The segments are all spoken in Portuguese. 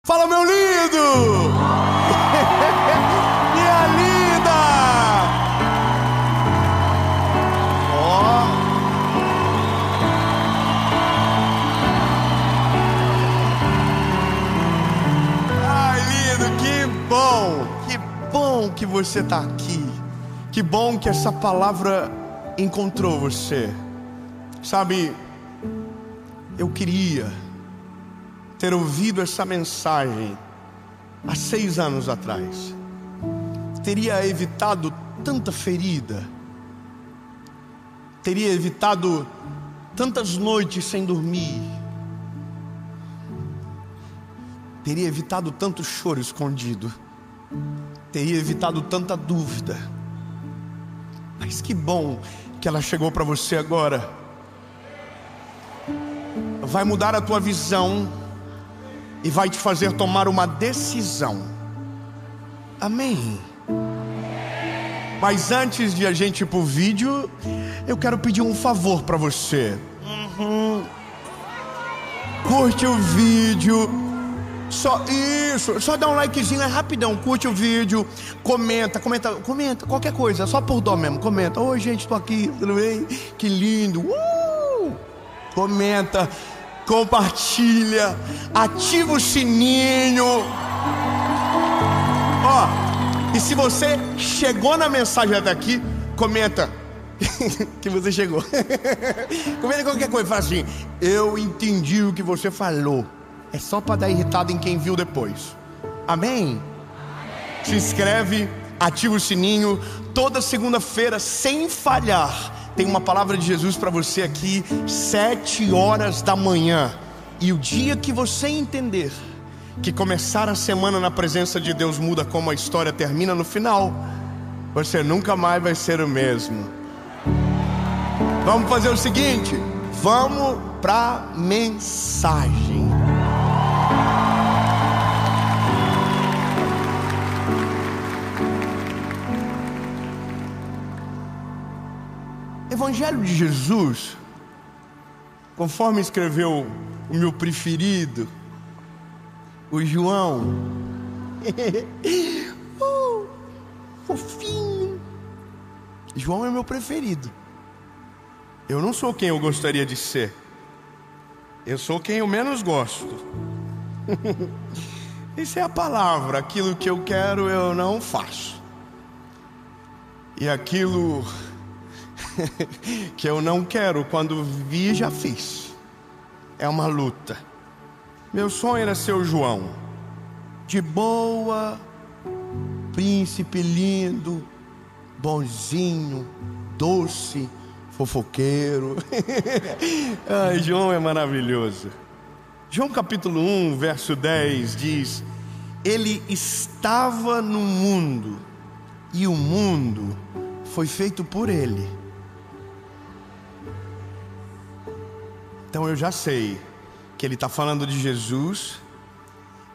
Fala, meu lindo! Minha linda! Ó! Ai, lindo, que bom que você está aqui. Que bom que essa palavra encontrou você. Sabe, eu queria ter ouvido essa mensagem há 6 anos atrás. Teria evitado tanta ferida, teria evitado tantas noites sem dormir, teria evitado tanto choro escondido, teria evitado tanta dúvida. Mas que bom que ela chegou para você agora. Vai mudar a tua visão e vai te fazer tomar uma decisão. Amém? Mas antes de a gente ir pro vídeo, eu quero pedir um favor para você. Curte o vídeo. Só isso, só dá um likezinho, é rapidão. Curte o vídeo, comenta qualquer coisa, só por dó mesmo. Comenta: oi gente, tô aqui, tudo bem? Que lindo. Comenta, compartilha, ativa o sininho. Ó, e se você chegou na mensagem até aqui, comenta que você chegou. Comenta qualquer coisa, fala assim: eu entendi o que você falou. É só para dar irritado em quem viu depois. Amém? Se inscreve, ativa o sininho. Toda segunda-feira, sem falhar, tem uma palavra de Jesus para você aqui, 7 horas da manhã. E o dia que você entender que começar a semana na presença de Deus muda como a história termina no final, você nunca mais vai ser o mesmo. Vamos fazer o seguinte, vamos para mensagem. Evangelho de Jesus, conforme escreveu o meu preferido, o João. Fofinho. João é meu preferido. Eu não sou quem eu gostaria de ser. Eu sou quem eu menos gosto. Isso é a palavra. Aquilo que eu quero eu não faço. E aquilo que eu não quero, quando vi, já fiz. É uma luta. Meu sonho era ser o João, de boa, príncipe lindo, bonzinho, doce, fofoqueiro. Ai, João é maravilhoso. João capítulo 1, verso 10 diz: ele estava no mundo, e o mundo foi feito por ele. Então eu já sei que ele está falando de Jesus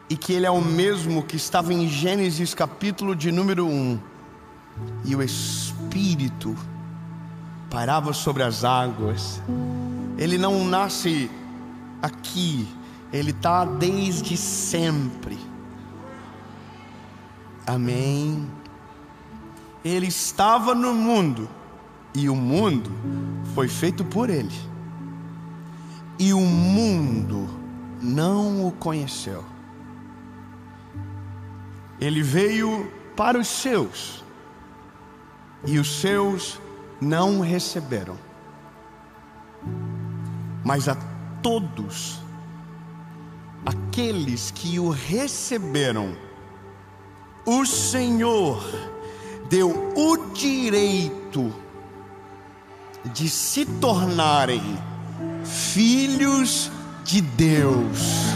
e que ele é o mesmo que estava em Gênesis capítulo de número 1. E o Espírito pairava sobre as águas. Ele não nasce aqui, ele está desde sempre. Amém? Ele estava no mundo e o mundo foi feito por ele. E o mundo não o conheceu. Ele veio para os seus, e os seus não o receberam. Mas a todos aqueles que o receberam, o Senhor deu o direito de se tornarem filhos de Deus.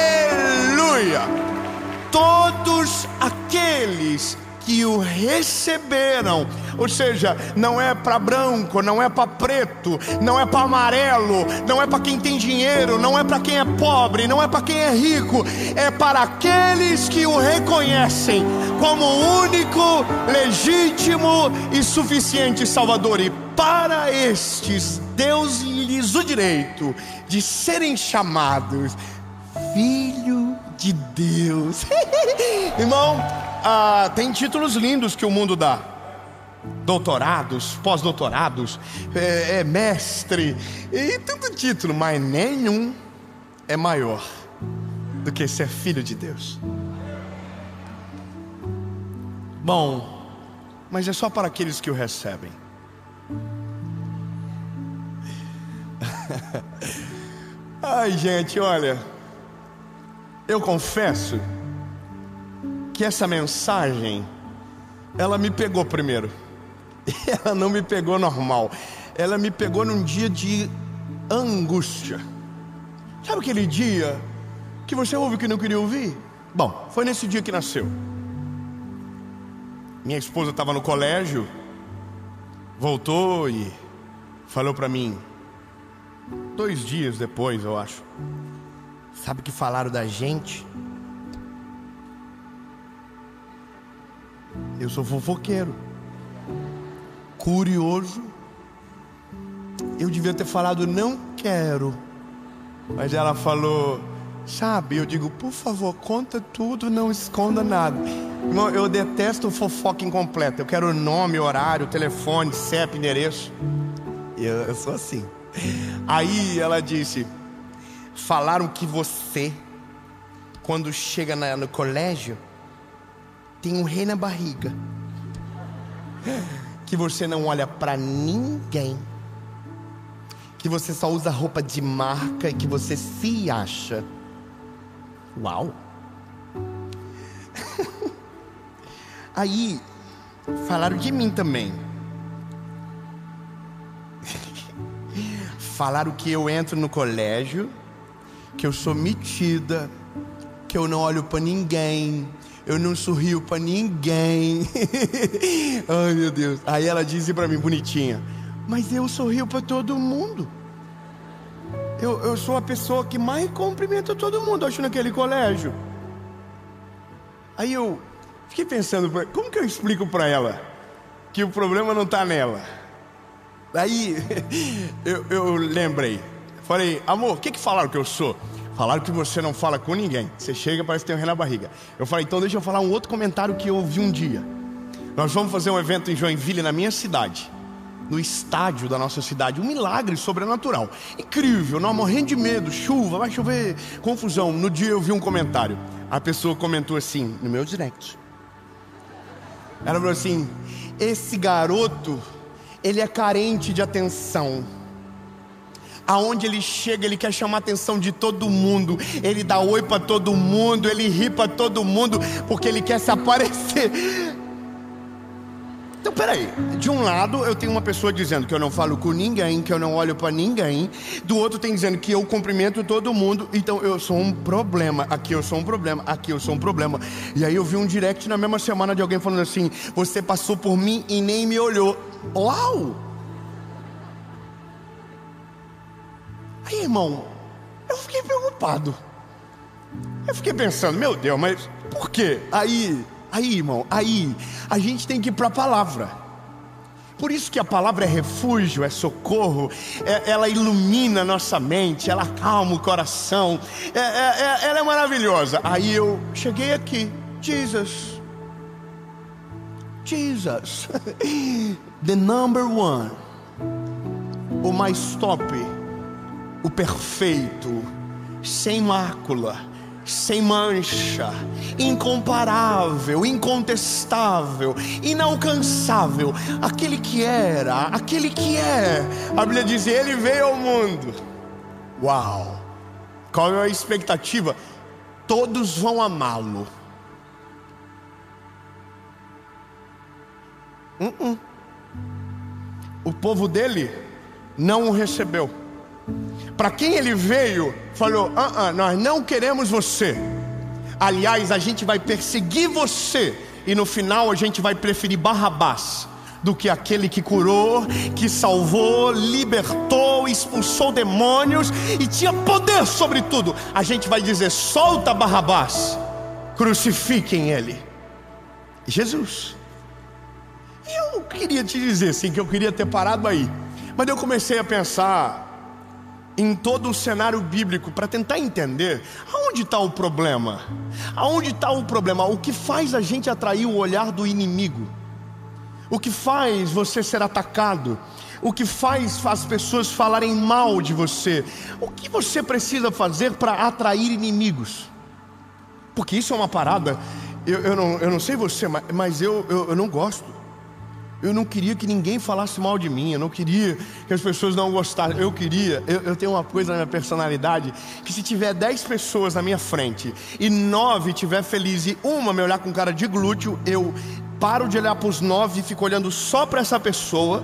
Aleluia! Todos aqueles que o receberam, Ou seja, não é para branco, não é para preto, não é para amarelo, não é para quem tem dinheiro, não é para quem é pobre, não é para quem é rico. É para aqueles que o reconhecem como o único, legítimo e suficiente Salvador. E para estes, Deus lhes o direito de serem chamados Filho de Deus. Irmão, tem títulos lindos que o mundo dá: doutorados, pós-doutorados, mestre, e tanto título, mas nenhum é maior do que ser filho de Deus. Bom, mas é só para aqueles que o recebem. Ai, gente, olha, eu confesso que essa mensagem, ela me pegou primeiro. Ela não me pegou normal. Ela me pegou num dia de angústia. Sabe aquele dia que você ouve o que não queria ouvir? Bom, foi nesse dia que nasceu. Minha esposa estava no colégio, voltou e falou para mim, 2 dias depois, eu acho: sabe que falaram da gente? Eu sou fofoqueiro, curioso. Eu devia ter falado não quero, mas ela falou, sabe? Eu digo, por favor, conta tudo, não esconda nada. Irmão, eu detesto fofoca incompleta. Eu quero o nome, horário, telefone, CEP, endereço. Eu sou assim. Aí ela disse, falaram que você, quando chega no colégio, tem um rei na barriga, que você não olha pra ninguém, que você só usa roupa de marca e que você se acha. Uau! Aí falaram de mim também. Falaram que eu entro no colégio, que eu sou metida, que eu não olho pra ninguém, eu não sorrio pra ninguém. Ai, meu Deus. Aí ela disse pra mim, bonitinha, mas eu sorrio pra todo mundo. Eu sou a pessoa que mais cumprimenta todo mundo, acho, naquele colégio. Aí eu fiquei pensando, como que eu explico pra ela que o problema não tá nela? Aí eu lembrei, falei, amor, o que falaram que eu sou? Falaram que você não fala com ninguém, você chega e parece que tem um rei na barriga. Eu falei, então deixa eu falar um outro comentário que eu ouvi um dia. Nós vamos fazer um evento em Joinville, na minha cidade, no estádio da nossa cidade, um milagre sobrenatural, incrível, nós morrendo de medo, chuva, vai chover, confusão. No dia eu vi um comentário, a pessoa comentou assim, no meu direct, ela falou assim, esse garoto, ele é carente de atenção. Aonde ele chega, ele quer chamar a atenção de todo mundo. Ele dá oi para todo mundo, ele ri para todo mundo, porque ele quer se aparecer. Então peraí, de um lado eu tenho uma pessoa dizendo que eu não falo com ninguém, que eu não olho para ninguém. Do outro tem dizendo que eu cumprimento todo mundo. Então eu sou um problema, aqui eu sou um problema, aqui eu sou um problema. E aí eu vi um direct na mesma semana de alguém falando assim, você passou por mim e nem me olhou. Uau! Aí, irmão, eu fiquei preocupado. Eu fiquei pensando, meu Deus, mas por quê? Aí, irmão, a gente tem que ir para a palavra. Por isso que a palavra é refúgio, é socorro, ela ilumina a nossa mente, ela acalma o coração, ela é maravilhosa. Aí eu cheguei aqui, Jesus, the number one, o mais top, o perfeito, sem mácula, sem mancha, incomparável, incontestável, inalcançável, aquele que era, aquele que é. A Bíblia diz, ele veio ao mundo. Uau! Qual é a expectativa? Todos vão amá-lo. O povo dele não o recebeu. Para quem ele veio, falou, nós não queremos você. Aliás, a gente vai perseguir você. E no final a gente vai preferir Barrabás do que aquele que curou, que salvou, libertou, expulsou demônios e tinha poder sobre tudo. A gente vai dizer: solta Barrabás, crucifiquem ele. Jesus. E eu queria te dizer assim, que eu queria ter parado aí, mas eu comecei a pensar em todo o cenário bíblico para tentar entender aonde está o problema. Aonde está o problema? O que faz a gente atrair o olhar do inimigo? O que faz você ser atacado? O que faz as pessoas falarem mal de você? O que você precisa fazer para atrair inimigos? Porque isso é uma parada. Eu não sei você, mas eu não gosto. Eu não queria que ninguém falasse mal de mim. Eu não queria que as pessoas não gostassem. Eu tenho uma coisa na minha personalidade, que se tiver 10 pessoas na minha frente e 9 estiver feliz e uma me olhar com cara de glúteo, eu paro de olhar para os 9 e fico olhando só para essa pessoa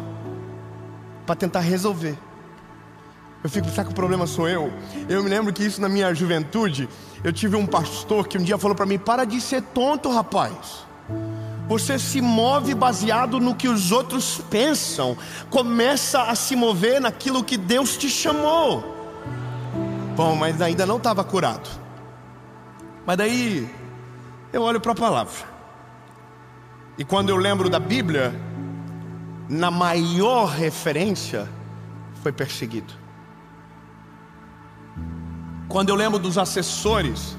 para tentar resolver. Eu fico pensando que o problema sou eu. Eu me lembro que isso na minha juventude, eu tive um pastor que um dia falou para mim: para de ser tonto, rapaz. Você se move baseado no que os outros pensam. Começa a se mover naquilo que Deus te chamou. Bom, mas ainda não estava curado. Mas daí eu olho para a palavra, e quando eu lembro da Bíblia, na maior referência foi perseguido. Quando eu lembro dos assessores,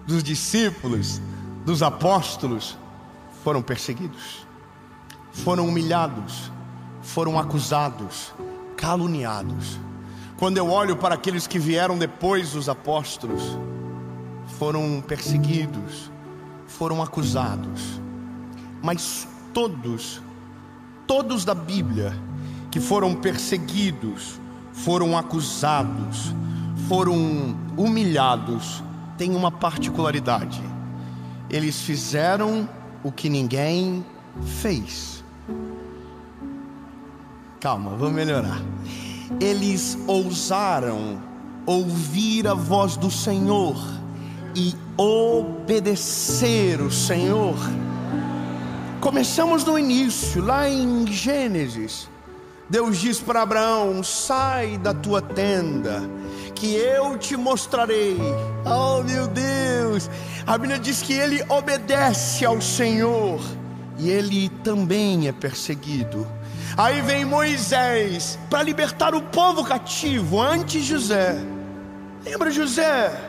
dos discípulos, dos apóstolos, foram perseguidos, foram humilhados, foram acusados, caluniados. Quando eu olho para aqueles que vieram depois dos apóstolos, foram perseguidos, foram acusados. Mas todos da Bíblia que foram perseguidos, foram acusados, foram humilhados, têm uma particularidade: eles fizeram o que ninguém fez. Calma, vou melhorar. Eles ousaram ouvir a voz do Senhor e obedecer o Senhor. Começamos no início, lá em Gênesis. Deus diz para Abraão: sai da tua tenda, que eu te mostrarei. Oh meu Deus! A Bíblia diz que ele obedece ao Senhor e ele também é perseguido. Aí vem Moisés para libertar o povo cativo. Antes José, lembra José?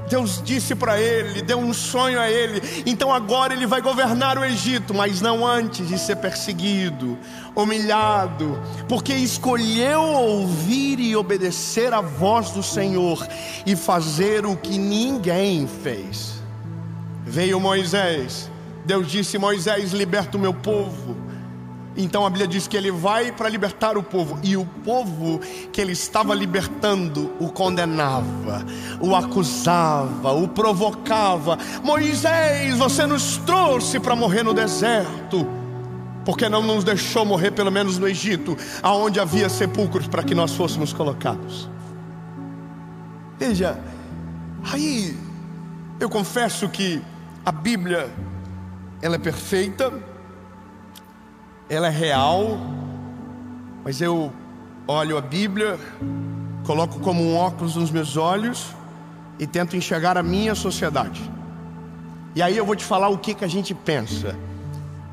Deus disse para ele, deu um sonho a ele. Então agora ele vai governar o Egito, mas não antes de ser perseguido, humilhado, porque escolheu ouvir e obedecer a voz do Senhor e fazer o que ninguém fez. Veio Moisés, Deus disse: Moisés, liberta o meu povo. Então a Bíblia diz que ele vai para libertar o povo, e o povo que ele estava libertando o condenava, o acusava, o provocava. Moisés, você nos trouxe para morrer no deserto, porque não nos deixou morrer pelo menos no Egito, aonde havia sepulcros para que nós fôssemos colocados. Veja, aí eu confesso que a Bíblia, ela é perfeita, ela é real, mas eu olho a Bíblia, coloco como um óculos nos meus olhos e tento enxergar a minha sociedade. E aí eu vou te falar o que a gente pensa.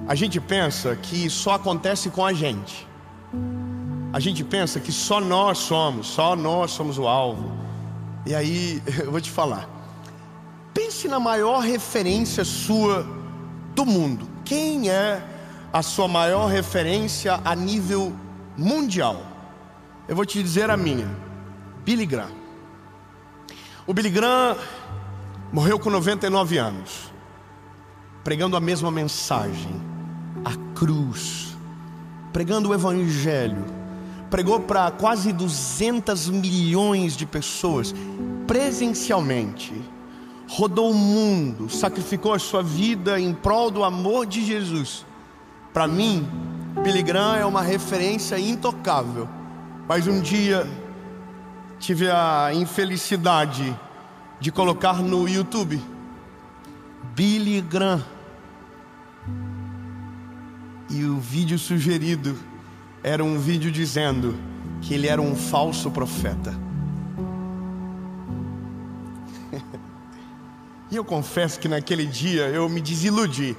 A gente pensa que só acontece com a gente. A gente pensa que só nós somos o alvo. E aí eu vou te falar. Pense na maior referência sua do mundo. Quem é a sua maior referência a nível mundial? Eu vou te dizer a minha: Billy Graham. O Billy Graham morreu com 99 anos, pregando a mesma mensagem, a cruz, pregando o Evangelho. Pregou para quase 200 milhões de pessoas presencialmente. Rodou o mundo, sacrificou a sua vida em prol do amor de Jesus. Para mim, Billy Graham é uma referência intocável. Mas um dia tive a infelicidade de colocar no YouTube Billy Graham, E o vídeo sugerido era um vídeo dizendo que ele era um falso profeta. E eu confesso que naquele dia eu me desiludi.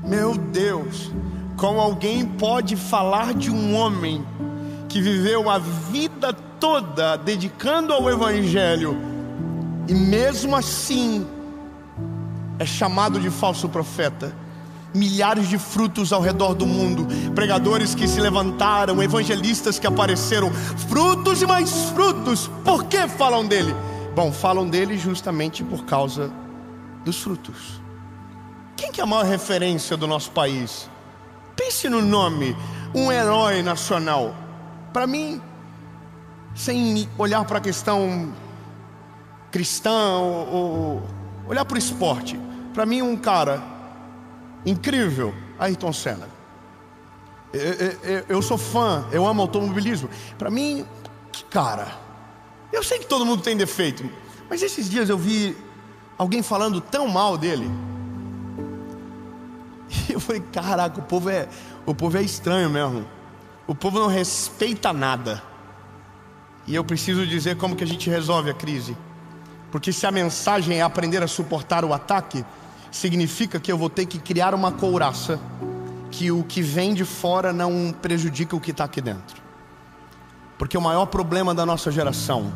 Meu Deus, como alguém pode falar de um homem que viveu a vida toda dedicando ao Evangelho e mesmo assim é chamado de falso profeta? Milhares de frutos ao redor do mundo, pregadores que se levantaram, evangelistas que apareceram, frutos e mais frutos. Por que falam dele? Bom, falam dele justamente por causa dos frutos. Quem que é a maior referência do nosso país? Pense no nome, um herói nacional. Para mim, sem olhar para a questão cristã ou olhar para o esporte, para mim um cara incrível, Ayrton Senna. Eu sou fã, eu amo automobilismo. Para mim, que cara. Eu sei que todo mundo tem defeito, mas esses dias eu vi alguém falando tão mal dele. E eu falei, caraca, o povo é estranho mesmo. O povo não respeita nada. E eu preciso dizer como que a gente resolve a crise. Porque se a mensagem é aprender a suportar o ataque, significa que eu vou ter que criar uma couraça que o que vem de fora não prejudica o que está aqui dentro. Porque o maior problema da nossa geração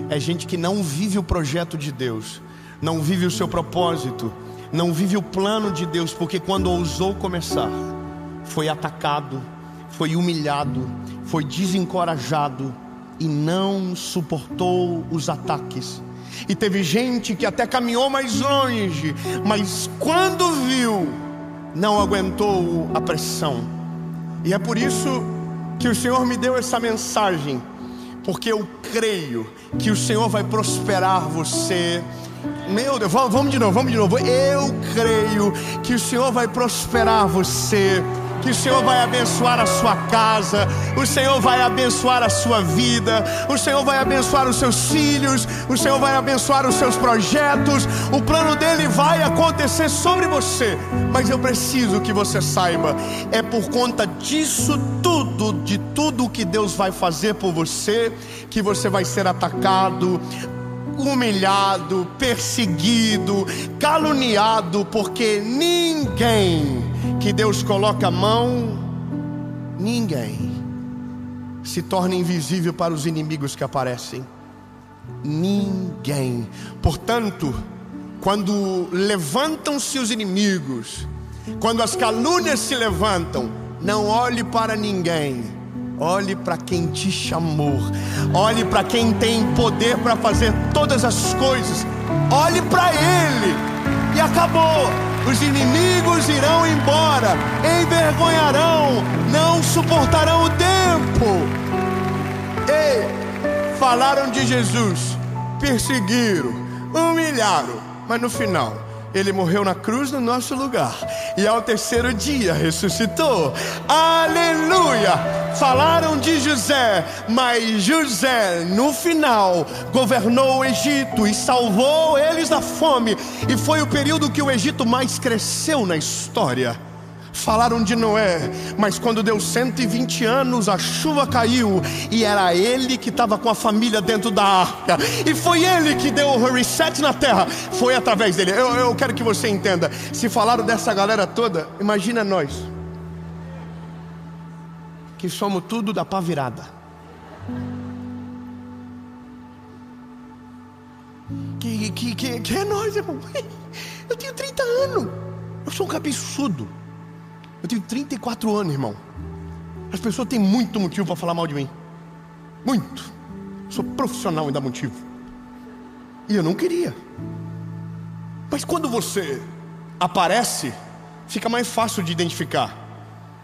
é gente que não vive o projeto de Deus, não vive o seu propósito, não vive o plano de Deus, porque quando ousou começar, foi atacado, foi humilhado, foi desencorajado e não suportou os ataques. E teve gente que até caminhou mais longe, mas quando viu, não aguentou a pressão. E é por isso que o Senhor me deu essa mensagem, porque eu creio que o Senhor vai prosperar você. Meu Deus, vamos de novo. Eu creio que o Senhor vai prosperar você, que o Senhor vai abençoar a sua casa, o Senhor vai abençoar a sua vida, o Senhor vai abençoar os seus filhos, o Senhor vai abençoar os seus projetos. O plano dele vai acontecer sobre você. Mas eu preciso que você saiba, é por conta disso tudo, de tudo que Deus vai fazer por você, que você vai ser atacado, humilhado, perseguido, caluniado, porque ninguém que Deus coloca a mão, ninguém se torna invisível para os inimigos que aparecem. Ninguém. Portanto, quando levantam-se os inimigos, quando as calúnias se levantam, não olhe para ninguém, olhe para quem te chamou, olhe para quem tem poder para fazer todas as coisas, olhe para Ele e acabou. Os inimigos irão embora, envergonharão, não suportarão o tempo. Ei, falaram de Jesus, perseguiram, humilharam, mas no final Ele morreu na cruz no nosso lugar e ao terceiro dia ressuscitou. Aleluia! Falaram de José, mas José no final governou o Egito e salvou eles da fome, e foi o período que o Egito mais cresceu na história. Falaram de Noé, mas quando deu 120 anos a chuva caiu e era ele que estava com a família dentro da arca, e foi ele que deu o reset na terra, foi através dele. Eu quero que você entenda, se falaram dessa galera toda, imagina nós, que somos tudo da pá virada. Que é nós, irmão? Eu tenho 30 anos, eu sou um cabeçudo. Eu tenho 34 anos, irmão. As pessoas têm muito motivo para falar mal de mim. Muito. Sou profissional em dar motivo. E eu não queria. Mas quando você aparece, fica mais fácil de identificar.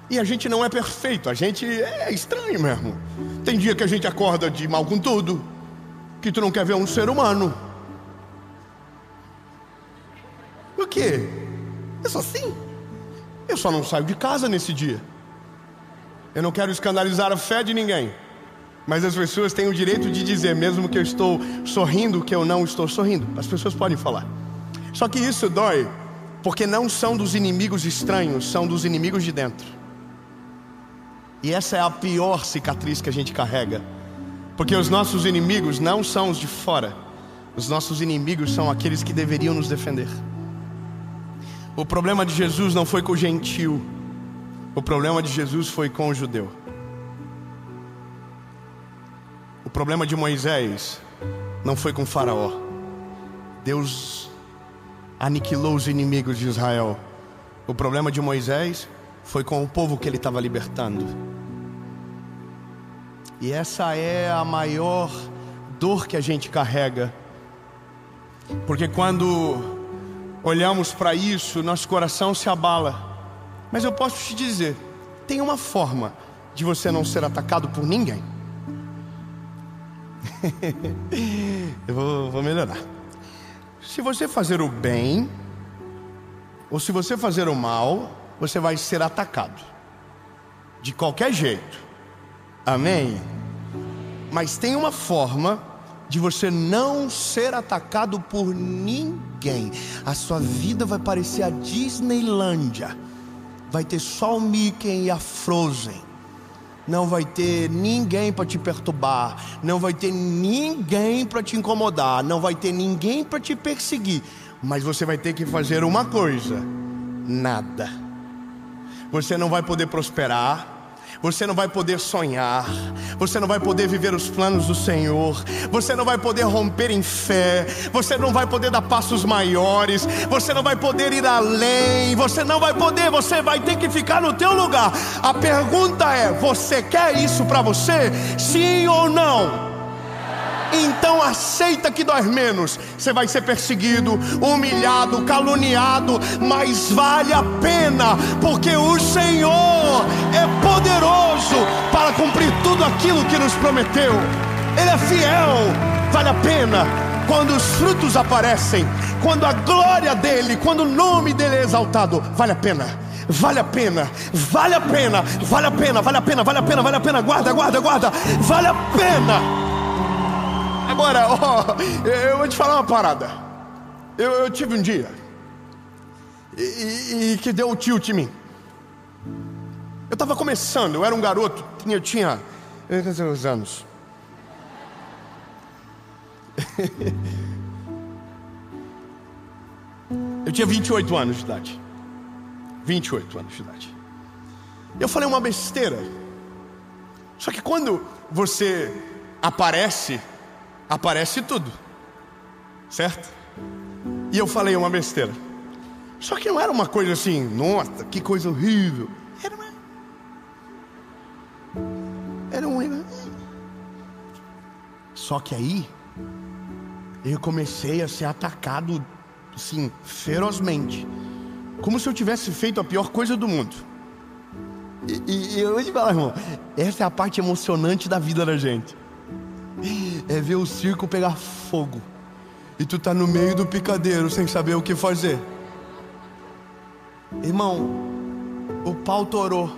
E a gente não é perfeito, a gente é estranho mesmo. Tem dia que a gente acorda de mal com tudo, que tu não quer ver um ser humano. O quê? Eu sou assim. Eu só não saio de casa nesse dia. Eu não quero escandalizar a fé de ninguém, mas as pessoas têm o direito de dizer, mesmo que eu estou sorrindo, que eu não estou sorrindo. As pessoas podem falar. Só que isso dói Porque não são dos inimigos estranhos, são dos inimigos de dentro. E essa é a pior cicatriz que a gente carrega. Porque os nossos inimigos não são os de fora. Os nossos inimigos são aqueles que deveriam nos defender. O problema de Jesus não foi com o gentil. O problema de Jesus foi com o judeu. O problema de Moisés não foi com o faraó. Deus aniquilou os inimigos de Israel. O problema de Moisés foi com o povo que ele estava libertando. E essa é a maior dor que a gente carrega. Porque quando olhamos para isso, nosso coração se abala. Mas eu posso te dizer, tem uma forma de você não ser atacado por ninguém. Eu vou melhorar. Se você fazer o bem, ou se você fazer o mal, você vai ser atacado. De qualquer jeito. Amém? Mas tem uma forma de você não ser atacado por ninguém. A sua vida vai parecer a Disneylândia. Vai ter só o Mickey e a Frozen. Não vai ter ninguém para te perturbar. Não vai ter ninguém para te incomodar. Não vai ter ninguém para te perseguir. Mas você vai ter que fazer uma coisa: nada. Você não vai poder prosperar. Você não vai poder sonhar. Você não vai poder viver os planos do Senhor. Você não vai poder romper em fé. Você não vai poder dar passos maiores. Você não vai poder ir além. Você não vai poder. Você vai ter que ficar no teu lugar. A pergunta é: você quer isso para você? Sim ou não? Então aceita que dói menos. Você vai ser perseguido, humilhado, caluniado, mas vale a pena, porque o Senhor é poderoso para cumprir tudo aquilo que nos prometeu. Ele é fiel. Vale a pena. Quando os frutos aparecem, quando a glória dele, quando o nome dele é exaltado, vale a pena. Vale a pena, vale a pena, vale a pena, vale a pena, vale a pena, vale a pena. Guarda, guarda, guarda. Vale a pena. Agora, eu vou te falar uma parada. Eu tive um dia e que deu o tilt em mim. Eu estava começando, eu era um garoto, eu tinha quantos anos? Eu tinha 28 anos de idade. 28 anos de idade. Eu falei uma besteira. Só que quando você aparece tudo, certo? E eu falei uma besteira. Só que não era uma coisa assim, nossa, que coisa horrível. Era um... Só que aí eu comecei a ser atacado, assim, ferozmente, como se eu tivesse feito a pior coisa do mundo. E eu vou te falar, irmão, essa é a parte emocionante da vida da gente. É ver o circo pegar fogo e tu tá no meio do picadeiro sem saber o que fazer. Irmão, o pau torou,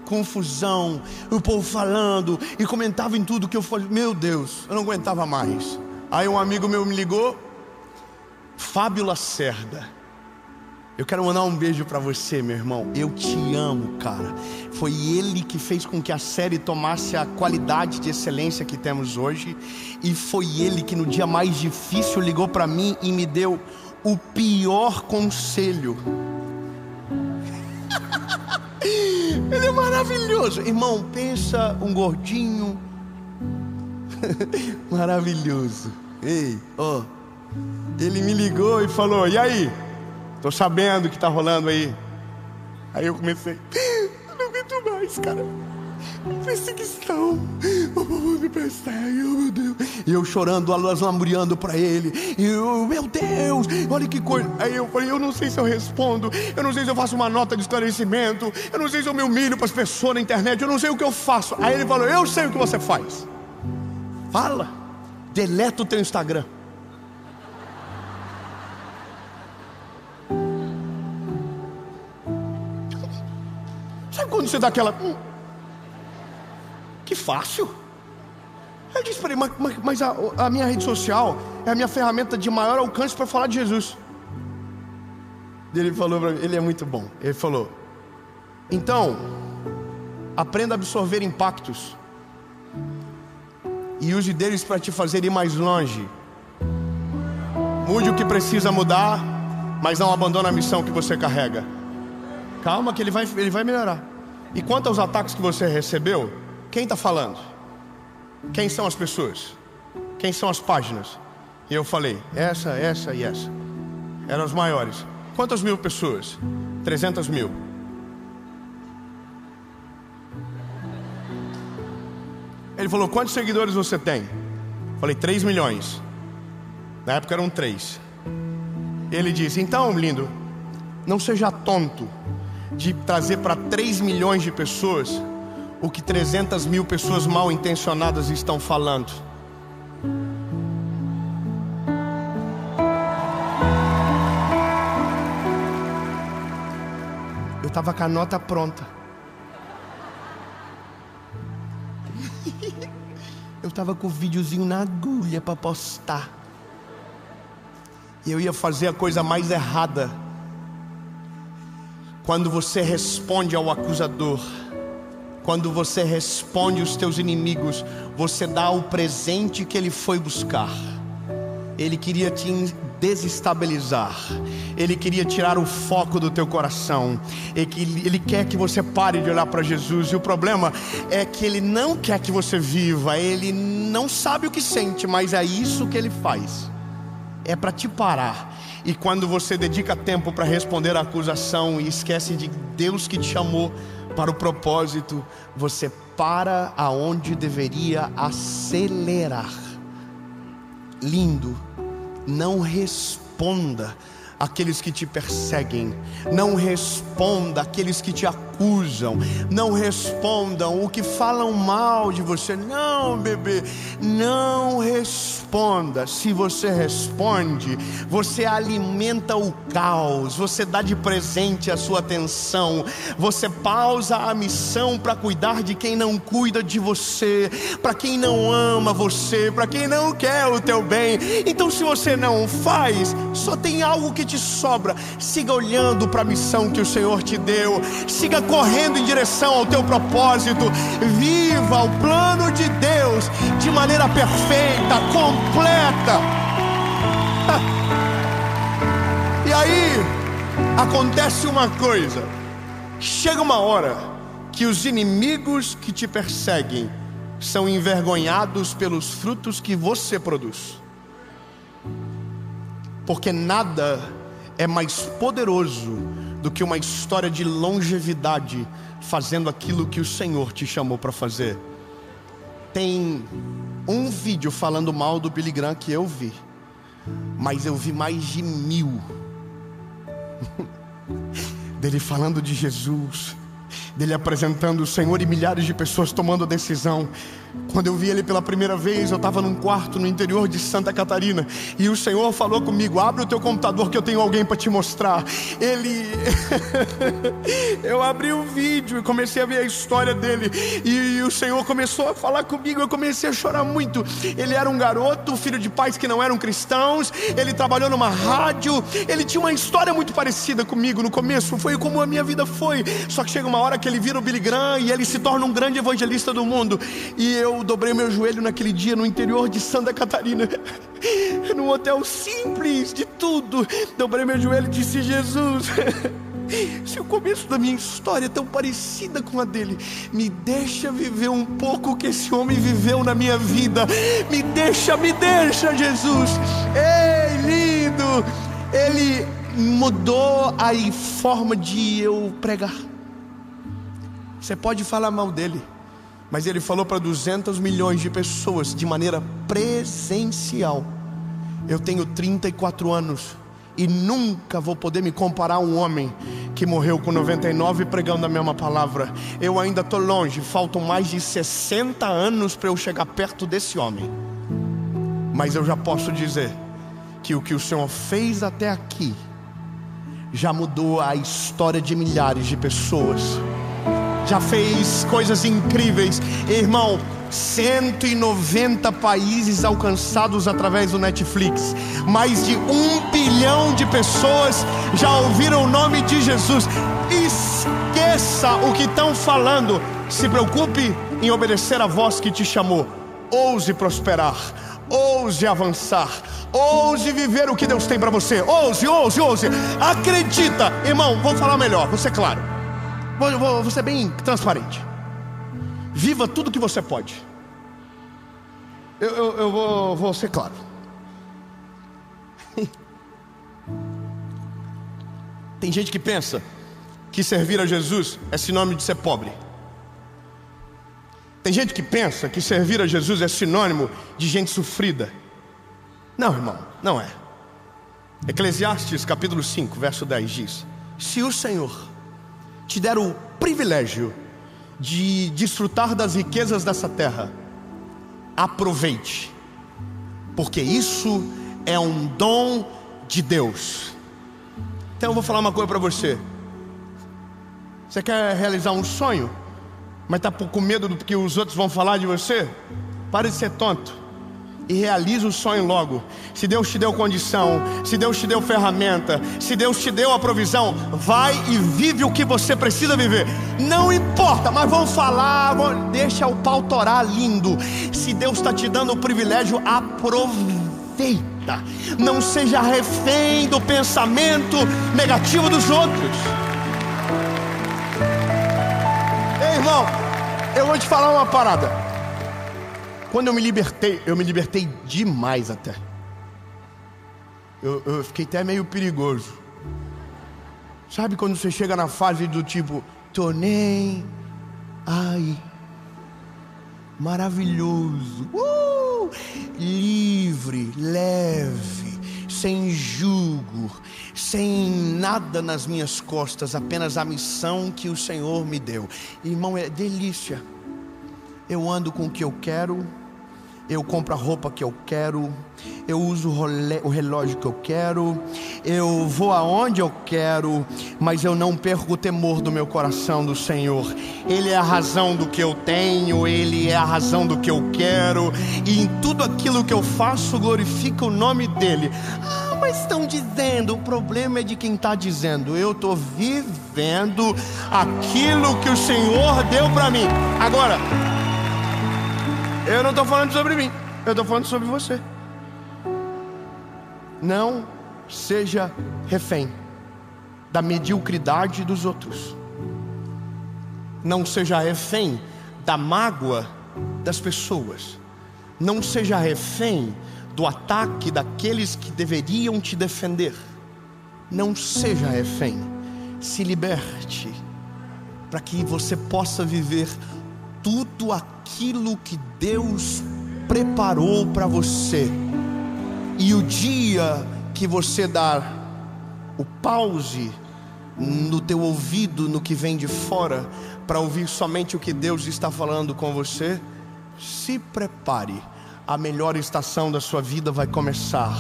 confusão, o povo falando e comentava em tudo que eu falei. Meu Deus, eu não aguentava mais. Aí um amigo meu me ligou, Fábio Lacerda. Eu quero mandar um beijo pra você, meu irmão. Eu te amo, cara. Foi ele que fez com que a série tomasse a qualidade de excelência que temos hoje. E foi ele que no dia mais difícil ligou pra mim e me deu o pior conselho. Ele é maravilhoso. Irmão, pensa um gordinho maravilhoso. Ei, ó, ele me ligou e falou: e aí? Tô sabendo o que tá rolando aí. Aí eu comecei: eu não aguento mais, cara. Perseguição, o povo me persegue, oh meu Deus. E eu chorando, lamuriando pra ele. E eu, meu Deus, olha que coisa. Aí eu falei: eu não sei se eu respondo. Eu não sei se eu faço uma nota de esclarecimento. Eu não sei se eu me humilho pras pessoas na internet. Eu não sei o que eu faço. Aí ele falou: eu sei o que você faz. Fala, deleta o teu Instagram. Sabe quando você dá aquela... que fácil. Ele disse para ele: mas a minha rede social é a minha ferramenta de maior alcance para falar de Jesus. Ele falou para mim, ele é muito bom. Ele falou: então, aprenda a absorver impactos e use deles para te fazer ir mais longe. Mude o que precisa mudar, mas não abandone a missão que você carrega. Calma que ele vai melhorar. E quanto aos ataques que você recebeu, quem está falando? Quem são as pessoas? Quem são as páginas? E eu falei, essa e essa. Eram as maiores. Quantas mil pessoas? 300 mil. Ele falou, quantos seguidores você tem? Falei, 3 milhões. Na época eram 3. Ele disse, então, lindo, não seja tonto de trazer para 3 milhões de pessoas o que 300 mil pessoas mal intencionadas estão falando. Eu estava com a nota pronta. Eu estava com o videozinho na agulha para postar. E eu ia fazer a coisa mais errada. Quando você responde ao acusador, quando você responde os teus inimigos, você dá o presente que ele foi buscar. Ele queria te desestabilizar. Ele queria tirar o foco do teu coração. Ele quer que você pare de olhar para Jesus. E o problema é que ele não quer que você viva. Ele não sabe o que sente, mas é isso que ele faz. É para te parar. E quando você dedica tempo para responder à acusação e esquece de Deus que te chamou para o propósito, você para aonde deveria acelerar. Lindo, não responda àqueles que te perseguem, não responda àqueles que te acusam, não respondam o que falam mal de você. Não, bebê, não responda. Se você responde, você alimenta o caos, você dá de presente a sua atenção, você pausa a missão para cuidar de quem não cuida de você, para quem não ama você, para quem não quer o teu bem. Então, se você não faz, só tem algo que te sobra. Siga olhando para a missão que o Senhor te deu, siga correndo em direção ao teu propósito, viva o plano de Deus de maneira perfeita, completa. E aí acontece uma coisa, chega uma hora que os inimigos que te perseguem são envergonhados pelos frutos que você produz. Porque nada é mais poderoso do que uma história de longevidade fazendo aquilo que o Senhor te chamou para fazer. Tem um vídeo falando mal do Billy Graham que eu vi, mas eu vi mais de 1000 dele falando de Jesus, dele apresentando o Senhor e milhares de pessoas tomando a decisão. Quando eu vi ele pela primeira vez, eu estava num quarto no interior de Santa Catarina, e o Senhor falou comigo, abre o teu computador que eu tenho alguém para te mostrar. Eu abri o vídeo e comecei a ver a história dele, e o Senhor começou a falar comigo. Eu comecei a chorar muito. Ele era um garoto, filho de pais que não eram cristãos, ele trabalhou numa rádio, ele tinha uma história muito parecida comigo no começo, foi como a minha vida foi. Só que chega uma hora que ele vira o Billy Graham e ele se torna um grande evangelista do mundo. E eu dobrei meu joelho naquele dia no interior de Santa Catarina, num hotel simples de tudo. Dobrei meu joelho e disse, Jesus, se o começo da minha história é tão parecida com a dele, me deixa viver um pouco o que esse homem viveu na minha vida. Me deixa, Jesus. Ei, lindo. Ele mudou a forma de eu pregar. Você pode falar mal dele, mas ele falou para 200 milhões de pessoas de maneira presencial. Eu tenho 34 anos e nunca vou poder me comparar a um homem que morreu com 99 pregando a mesma palavra. Eu ainda estou longe, faltam mais de 60 anos para eu chegar perto desse homem. Mas eu já posso dizer que o Senhor fez até aqui já mudou a história de milhares de pessoas. Já fez coisas incríveis. Irmão, 190 países alcançados através do Netflix. Mais de 1 bilhão de pessoas já ouviram o nome de Jesus. Esqueça o que estão falando. Se preocupe em obedecer a voz que te chamou. Ouse prosperar, ouse avançar, ouse viver o que Deus tem para você. Ouse. Acredita. Irmão, vou falar melhor, vou ser claro. Vou ser bem transparente. Viva tudo que você pode. Eu vou ser claro. Tem gente que pensa que servir a Jesus é sinônimo de ser pobre. Tem gente que pensa que servir a Jesus é sinônimo de gente sofrida. Não, irmão, não é. Eclesiastes capítulo 5, verso 10 diz: se o Senhor te der o privilégio de desfrutar das riquezas dessa terra, aproveite, porque isso é um dom de Deus. Então eu vou falar uma coisa para você. Você quer realizar um sonho, mas está com medo do que os outros vão falar de você? Pare de ser tonto e realize o sonho logo. Se Deus te deu condição, se Deus te deu ferramenta, se Deus te deu a provisão, vai e vive o que você precisa viver. Não importa, mas vão falar, deixa o pau torar lindo. Se Deus está te dando o privilégio, aproveita. Não seja refém do pensamento negativo dos outros. Ei, irmão, eu vou te falar uma parada. Quando eu me libertei demais até. Eu fiquei até meio perigoso. Sabe quando você chega na fase do tipo, tô nem aí, maravilhoso, livre, leve, sem jugo, sem nada nas minhas costas, apenas a missão que o Senhor me deu. Irmão, é delícia. Eu ando com o que eu quero, eu compro a roupa que eu quero, eu uso o relógio que eu quero, eu vou aonde eu quero, mas eu não perco o temor do meu coração do Senhor. Ele é a razão do que eu tenho, Ele é a razão do que eu quero, e em tudo aquilo que eu faço glorifica o nome dEle. Mas estão dizendo, o problema é de quem está dizendo. Eu estou vivendo aquilo que o Senhor deu para mim. Agora, eu não estou falando sobre mim, eu estou falando sobre você. Não seja refém da mediocridade dos outros. Não seja refém da mágoa das pessoas. Não seja refém do ataque daqueles que deveriam te defender. Não seja refém. Se liberte para que você possa viver tudo aquilo que Deus preparou para você. E o dia que você dar o pause no teu ouvido, no que vem de fora, para ouvir somente o que Deus está falando com você, se prepare. A melhor estação da sua vida vai começar.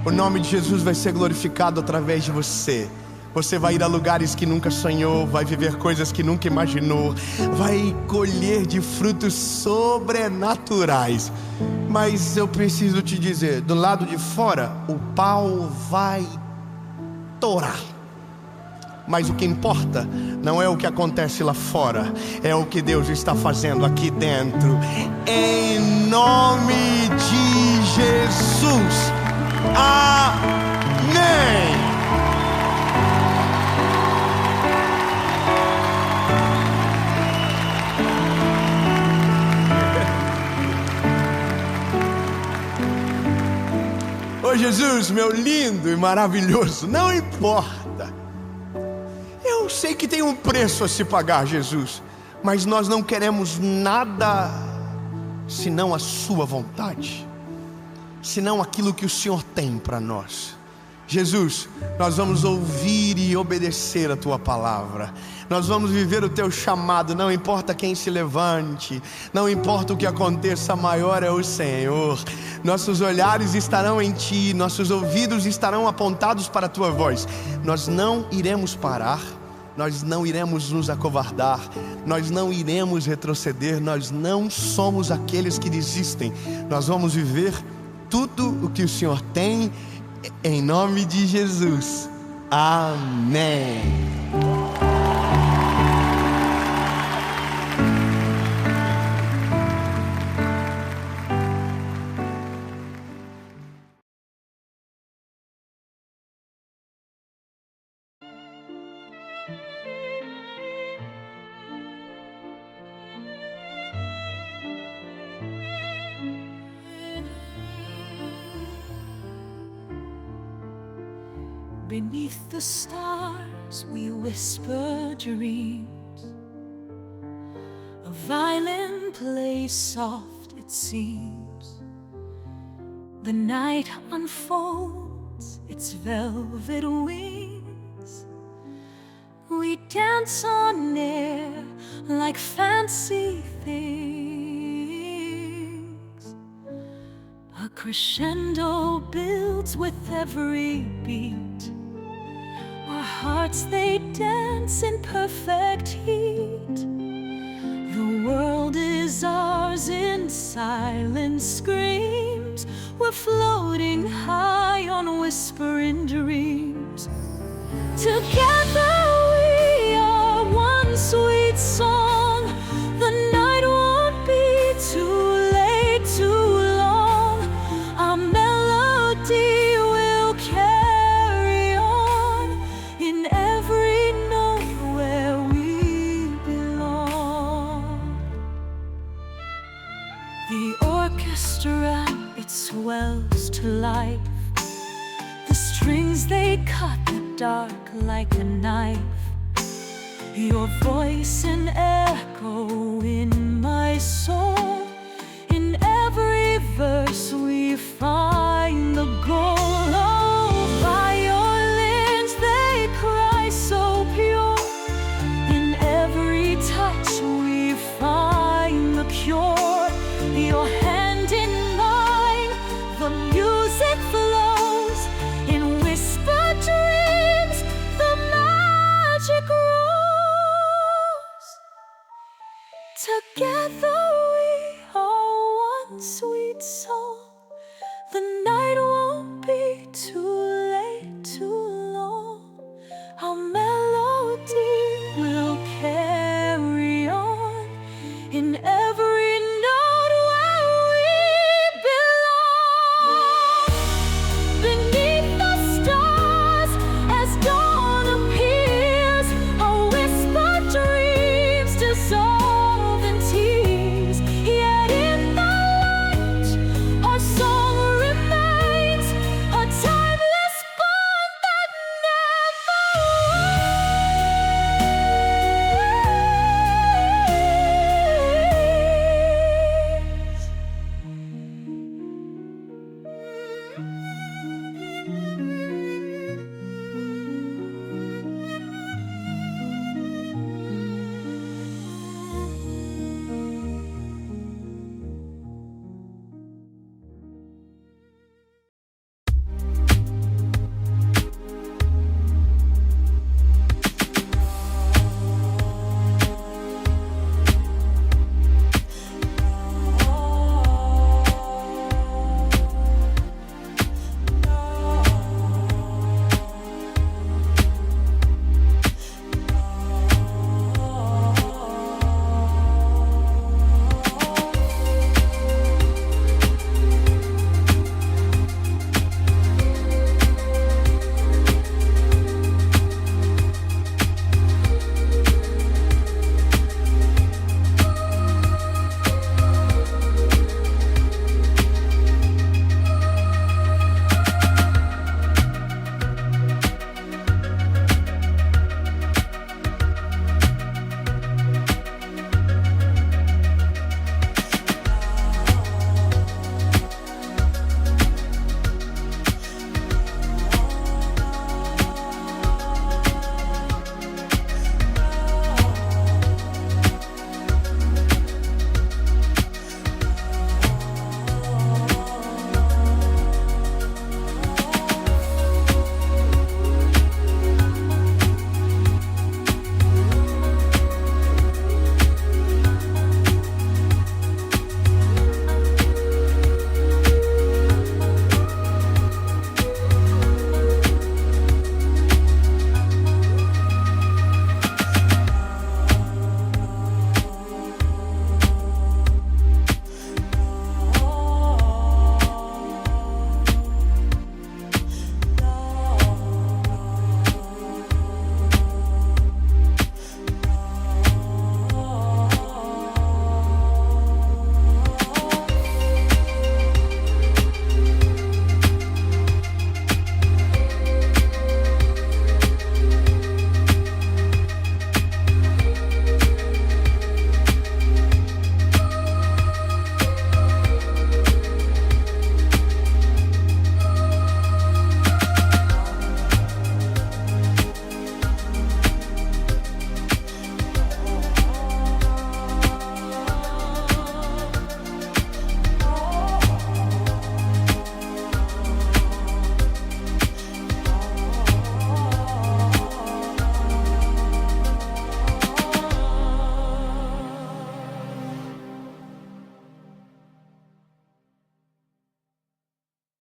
O nome de Jesus vai ser glorificado através de você. Você vai ir a lugares que nunca sonhou, vai viver coisas que nunca imaginou, vai colher de frutos sobrenaturais. Mas eu preciso te dizer, do lado de fora, o pau vai torar. Mas o que importa não é o que acontece lá fora, é o que Deus está fazendo aqui dentro. Em nome de Jesus. Amém. Ô Jesus, meu lindo e maravilhoso, não importa. Eu sei que tem um preço a se pagar, Jesus, mas nós não queremos nada senão a sua vontade, senão aquilo que o Senhor tem para nós. Jesus, nós vamos ouvir e obedecer a tua palavra. Nós vamos viver o teu chamado, não importa quem se levante, não importa o que aconteça, maior é o Senhor. Nossos olhares estarão em ti, nossos ouvidos estarão apontados para a tua voz. Nós não iremos parar, nós não iremos nos acovardar, nós não iremos retroceder, nós não somos aqueles que desistem. Nós vamos viver tudo o que o Senhor tem, em nome de Jesus. Amém. Beneath the stars we whisper dreams. A violin plays soft, it seems. The night unfolds its velvet wings. We dance on air like fancy things. A crescendo builds with every beat. Our hearts, they dance in perfect heat. The world is ours in silent screams. We're floating high on whispering dreams. Together we are one sweet song. The night won't be too late, too long. Our melody will carry on in every note where we belong. The orchestra, it swells to life. The strings, they cut the dark like a knife. Your voice an echo in my soul. In every verse we find